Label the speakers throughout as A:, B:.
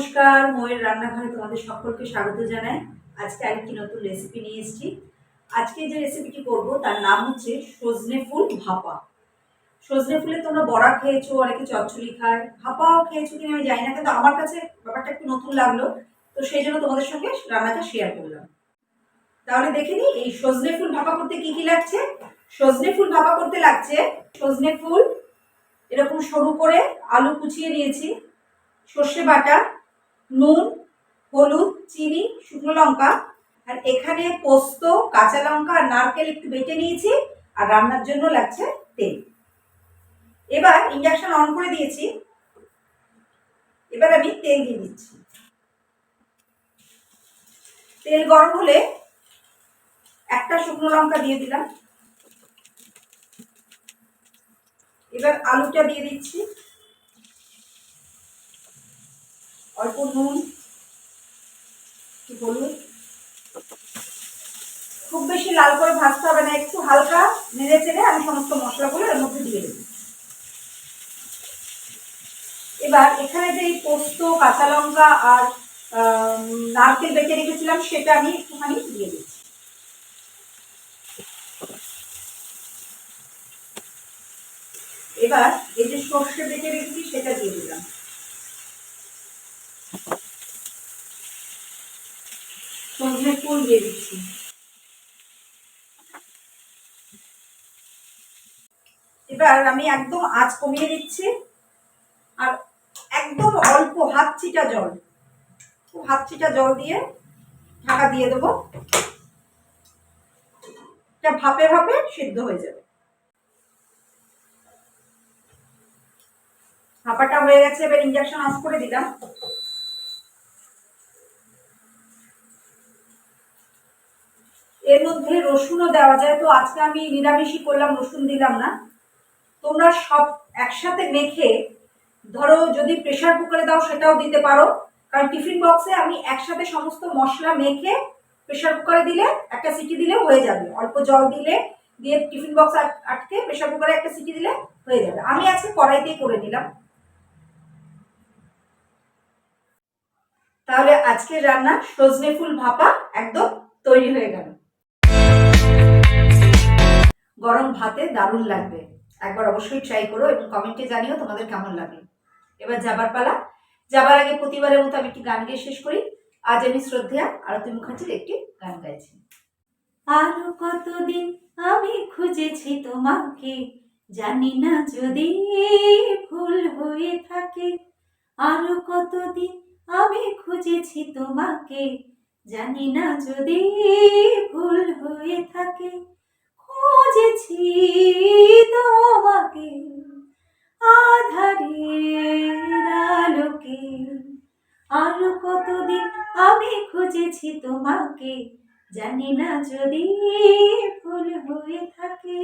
A: নমস্কার, ময়ের রান্নাঘরে তোমাদের সকলকে স্বাগত জানাই। আজকে আরেকটি নতুন রেসিপি নিয়ে এসেছি। আজকে যে রেসিপিটি করব তার নাম হচ্ছে সজনে ফুল ভাপা। সজনে ফুলে তোমরা বড়া খেয়েছো, অনেকে চচ্চড়ি খায়, ভাপাও খেয়েছো কিনা আমি জানি না, কিন্তু আমার কাছে ব্যাপারটা একটু নতুন লাগলো, তো সেই জন্য তোমাদের সঙ্গে রান্নাটা শেয়ার করলাম। তাহলে দেখে নিই এই সজনে ফুল ভাপা করতে কি কি লাগছে। সজনে ফুল ভাপা করতে লাগছে সজনে ফুল এরকম সরু করে আলু কুচিয়ে নিয়েছি, সর্ষে বাটা, নুন, হলুদ, চিনি, শুকনো লঙ্কা, আর এখানে পোস্ত, কাঁচা লঙ্কা আর নারকেল একটু বেটে নিয়েছি, আর রান্নার জন্য লাগছে তেল। এবার ইন্ডাকশন অন করে দিয়েছি, এবার আমি তেল দিয়ে দিচ্ছি। তেল গরম হলে একটা শুকনো লঙ্কা দিয়ে দিলাম। এবার আলুটা দিয়ে দিচ্ছি, অল্প নুন, হলুদ, খুব বেশি লাল করে ভাজতে হবে না, একটু হালকা নেড়ে চেড়ে আমি সমস্ত মশলাগুলো এর মধ্যে দিয়ে দেব। এবার এখানে যে পোস্ত, কাঁচা লঙ্কা আর নারকেল বেটে রেখেছিলাম সেটা আমি একটুখানি দিয়ে দিচ্ছি। এবার এই যে সর্ষে বেটে রেখেছি সেটা দিয়ে দিলাম। সজনে ফুল দিয়ে দিচ্ছি। এবার আমি একদম আঁচ কমিয়ে দিচ্ছি, আর একদম অল্প হাত ছিটা জল দিয়ে ঢাকা দিয়ে দেবো। এটা ভাপে ভাপে সিদ্ধ হয়ে যাবে। ভাপাটা হয়ে গেছে, এবার ইন্ডাকশন অফ করে দিলাম। এর মধ্যে রসুনও দেওয়া যায়, তো আজকে আমি নিরামিষই করলাম, রসুন দিলাম না। তোমরা সব একসাথে মেখে ধরো যদি প্রেসার কুকারে দাও সেটাও দিতে পারো, কারণ টিফিন বক্সে আমি একসাথে সমস্ত মশলা মেখে প্রেসার কুকারে দিলে একটা সিটি দিলে হয়ে যাবে, অল্প জল দিয়ে টিফিন বক্স আটকে প্রেসার কুকারে একটা সিটি দিলে হয়ে যাবে। আমি আজকে কড়াইতেই করে নিলাম। তাহলে আজকের রান্না সজনে ফুল ভাপা একদম তৈরি হয়ে গেল। গরম ভাতে দারুণ লাগবে, একবার অবশ্যই ট্রাই করো এবং কমেন্টে জানিও তোমাদের কেমন লাগলো। এবার যাবার পালা। যাবার আগে প্রতিবারের মতো আমি একটি গান গিয়ে শেষ করি। আজ আমি শ্রদ্ধেয়া আরতি মুখার্জির একটি গান গাইছি। আরো কতদিন আমি খুঁজেছি তোমাকে, জানি না যদি ভুল হয়ে থাকে। আরো কতদিন আমি খুঁজেছি তোমাকে, জানি না যদি ভুল হয়ে থাকে। খুঁজেছি তোমাকে আধারের আলোকে, আরো কতদিন আমি খুঁজেছি তোমাকে, জানি না যদি ভুল হয়ে থাকে।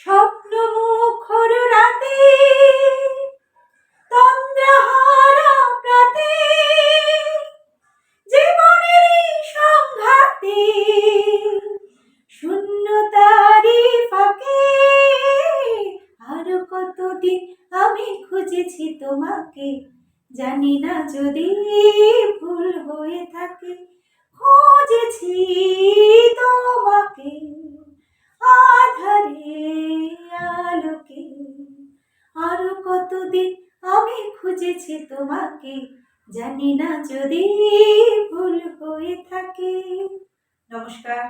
A: স্বপ্ন মুখর রাতে, তন্দ্রাহারা প্রাতে, জীবনের সংঘাতে, শূন্যতারি ফাঁকে, আরো কতদিন আমি খুঁজেছি তোমাকে, জানি না যদি ভুল হয়ে থাকে। খুঁজেছি তোমাকে আধারে আলোকে, আরো কতদিন আমি খুঁজেছি তোমাকে, জানি না যদি ভুল হয়ে থাকে। নমস্কার।